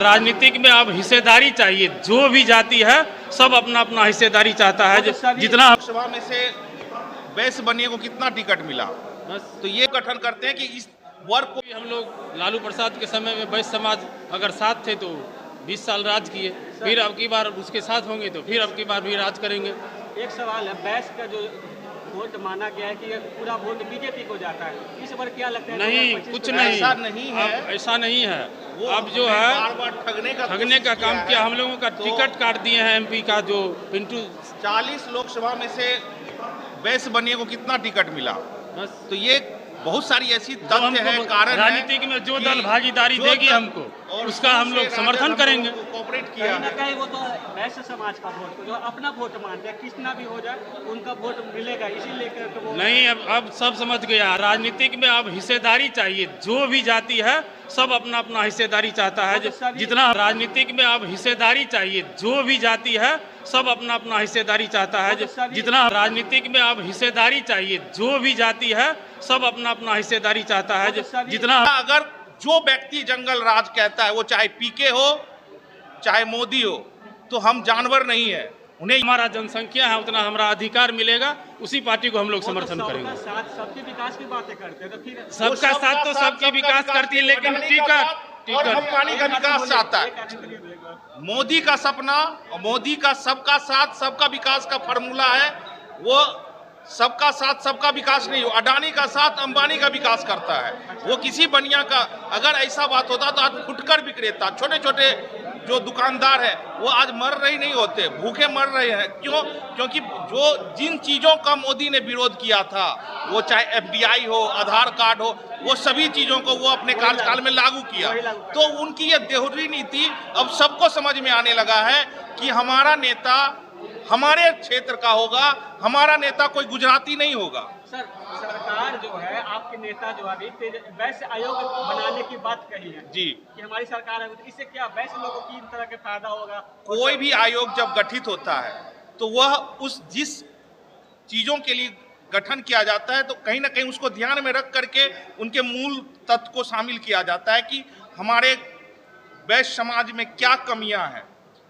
राजनीतिक में अब हिस्सेदारी चाहिए। जो भी जाति है सब अपना अपना हिस्सेदारी चाहता है। जितना लोकसभा में से वैश्य बनिए को कितना टिकट मिला, तो ये गठन करते हैं कि इस वर्ग को हम लोग लालू प्रसाद के समय में वैश्य समाज अगर साथ थे तो 20 साल राज किए, फिर अब की बार उसके साथ होंगे तो फिर अब की बार भी राज करेंगे। एक सवाल है, वैश्य का जो वोट माना गया है कि पूरा वोट बीजेपी को जाता है, इस बार क्या लगता है? नहीं, कुछ नहीं, ऐसा नहीं है, ऐसा नहीं है। वो अब जो है बार ठगने का काम किया। हम लोगों का टिकट काट दिए हैं एमपी का, जो पिंटू 40 लोकसभा में से वैश्य बनिए को कितना टिकट मिला, बस। तो ये बहुत सारी ऐसी तथ्य है, कारण राजनीतिक में जो दल भागीदारी देगी हमको, उसका हम लोग समर्थन करेंगे। कोऑपरेट किया कहीं ना कहीं वो तो वैश्य समाज का वोट को जो अपना वोट मानते हैं, कितना भी हो जाए उनका वोट मिलेगा, इसीलिए करके वो नहीं। अब सब समझ गया, राजनीतिक में अब हिस्सेदारी चाहिए। जो भी जाति है सब अपना अपना हिस्सेदारी चाहता है। जितना राजनीतिक में अब हिस्सेदारी चाहिए। जो भी जाति है सब अपना अपना हिस्सेदारी चाहता है। जितना राजनीतिक में अब हिस्सेदारी चाहिए। जो भी जाति है सब अपना अपना हिस्सेदारी चाहता है। जितना अगर जो व्यक्ति जंगल राज कहता है, वो चाहे पीके हो चाहे मोदी हो, तो हम जानवर नहीं है। उन्हें हमारा जनसंख्या है उतना हमारा अधिकार मिलेगा, उसी पार्टी को हम लोग समर्थन करेंगे। सबके विकास की बातें करते हैं, तो फिर सबका साथ तो सबके विकास करती है, लेकिन और हम पानी का विकास चाहता है। मोदी का सपना, मोदी का सबका साथ सबका विकास का फॉर्मूला है, वो सबका साथ सबका विकास नहीं हो। अडानी का साथ अंबानी का विकास करता है। वो किसी बनिया का अगर ऐसा बात होता तो आज फुटकर विक्रेता, छोटे छोटे जो दुकानदार है, वो आज मर रहे नहीं होते, भूखे मर रहे हैं। क्यों? क्योंकि जो जिन चीजों का मोदी ने विरोध किया था, वो चाहे एफडीआई हो, आधार कार्ड हो, वो सभी चीजों को वो अपने कार्यकाल में लागू किया। तो उनकी ये देहरी नीति अब सबको समझ में आने लगा है कि हमारा नेता हमारे क्षेत्र का होगा, हमारा नेता कोई गुजराती नहीं होगा। सर, सरकार जो है, आपके नेता जो अभी वैश्य आयोग बनाने की बात कही है जी, कि हमारी सरकार है, इससे क्या वैश्य लोगों की तरह के फायदा होगा? कोई भी आयोग जब गठित होता है तो वह उस जिस चीजों के लिए गठन किया जाता है, तो कहीं ना कहीं उसको ध्यान में रख करके उनके मूल तत्व को शामिल किया जाता है कि हमारे वैश्य समाज में क्या कमियां हैं,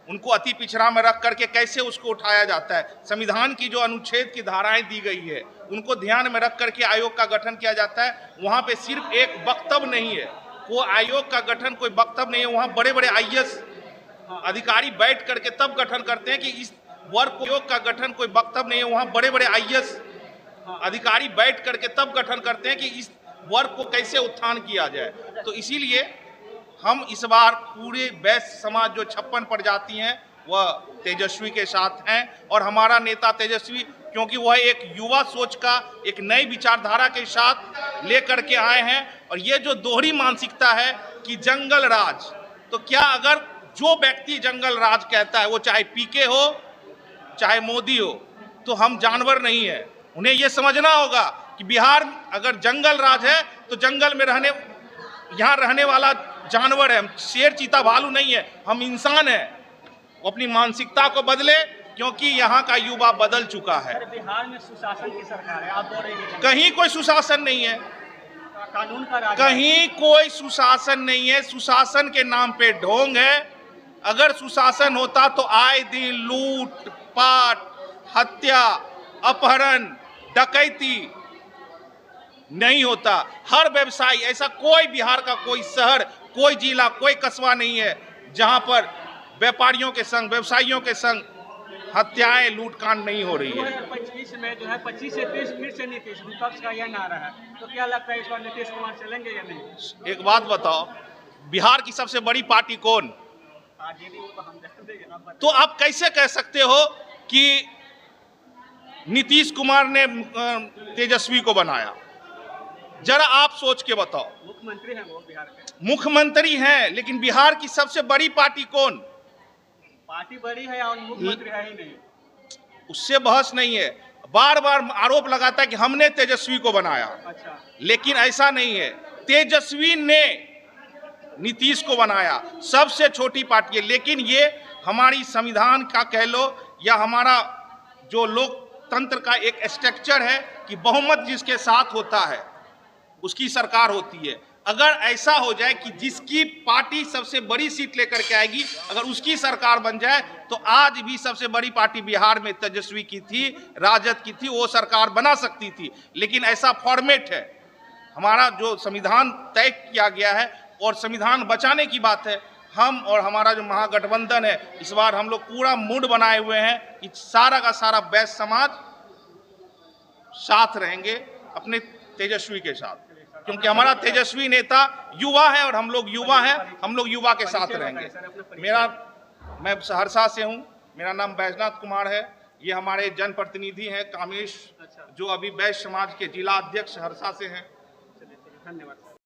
उनको अति पिछड़ा में रख करके कैसे उसको उठाया जाता है। संविधान की जो अनुच्छेद की धाराएं दी गई है, उनको ध्यान में रख करके आयोग का गठन किया जाता है। वहाँ पे सिर्फ एक वक्तव्य नहीं है, वो आयोग का गठन कोई वक्तव्य नहीं है। वहाँ बड़े बड़े आईएएस अधिकारी बैठ करके तब गठन करते हैं कि इस वर्ग को, आयोग का गठन कोई वक्तव्य नहीं है। वहाँ बड़े बड़े आईएएस अधिकारी बैठ करके तब गठन करते हैं कि इस वर्ग को कैसे उत्थान किया जाए। तो इसीलिए हम इस बार पूरे वैश्य समाज जो 56 प्रजाति हैं वह तेजस्वी के साथ हैं, और हमारा नेता तेजस्वी, क्योंकि वह एक युवा सोच का एक नई विचारधारा के साथ लेकर के आए हैं। और ये जो दोहरी मानसिकता है कि जंगल राज, तो क्या अगर जो व्यक्ति जंगल राज कहता है, वो चाहे पीके हो चाहे मोदी हो, तो हम जानवर नहीं है। उन्हें ये समझना होगा कि बिहार अगर जंगल राज है तो जंगल में यहाँ रहने वाला जानवर है। हम शेर चीता भालू नहीं है, हम इंसान हैं। वो अपनी मानसिकता को बदले, क्योंकि यहाँ का युवा बदल चुका है। बिहार में सुशासन की सरकार है, आप बोल रहे हैं कहीं कोई सुशासन नहीं है, कानून का राज, कहीं कोई सुशासन नहीं है। सुशासन के नाम पे ढोंग है। अगर सुशासन होता तो आए दिन लूट पाट, हत्या, अपहरण, डकैती नहीं होता। हर व्यवसाय, ऐसा कोई बिहार का कोई शहर, कोई जिला, कोई कस्बा नहीं है जहां पर व्यापारियों के संग, व्यवसायियों के संग हत्याएं, लूटकांड नहीं हो रही है। 2025 में जो है 25 से 30 फिर से नीतीश विपक्ष का यह नारा है, तो क्या लगता है इस बार नीतीश कुमार चलेंगे या नहीं? एक बात बताओ, बिहार की सबसे बड़ी पार्टी कौन? तो आप कैसे कह सकते हो कि नीतीश कुमार ने तेजस्वी को बनाया? जरा आप सोच के बताओ। मुख्यमंत्री हैं वो बिहार के, मुख्यमंत्री हैं, लेकिन बिहार की सबसे बड़ी पार्टी कौन? पार्टी बड़ी है और मुख्यमंत्री है ही नहीं, उससे बहस नहीं है। बार बार आरोप लगाता है कि हमने तेजस्वी को बनाया। अच्छा, लेकिन ऐसा नहीं है। तेजस्वी ने नीतीश को बनाया, सबसे छोटी पार्टी है। लेकिन ये हमारी संविधान का कह लो, या हमारा जो लोकतंत्र का एक स्ट्रक्चर है कि बहुमत जिसके साथ होता है उसकी सरकार होती है। अगर ऐसा हो जाए कि जिसकी पार्टी सबसे बड़ी सीट लेकर के आएगी, अगर उसकी सरकार बन जाए, तो आज भी सबसे बड़ी पार्टी बिहार में तेजस्वी की थी, राजद की थी, वो सरकार बना सकती थी। लेकिन ऐसा फॉर्मेट है, हमारा जो संविधान तय किया गया है और संविधान बचाने की बात है। हम और हमारा जो महागठबंधन है, इस बार हम लोग पूरा मूड बनाए हुए हैं कि सारा का सारा वैश्य समाज साथ रहेंगे अपने तेजस्वी के साथ, क्योंकि हमारा तेजस्वी नेता युवा है और हम लोग युवा हैं, हम लोग युवा के साथ रहेंगे। मैं सहरसा से हूं, मेरा नाम बैजनाथ कुमार है। ये हमारे जनप्रतिनिधि हैं कामेश, जो अभी वैश्य समाज के जिला अध्यक्ष सहरसा से हैं। धन्यवाद।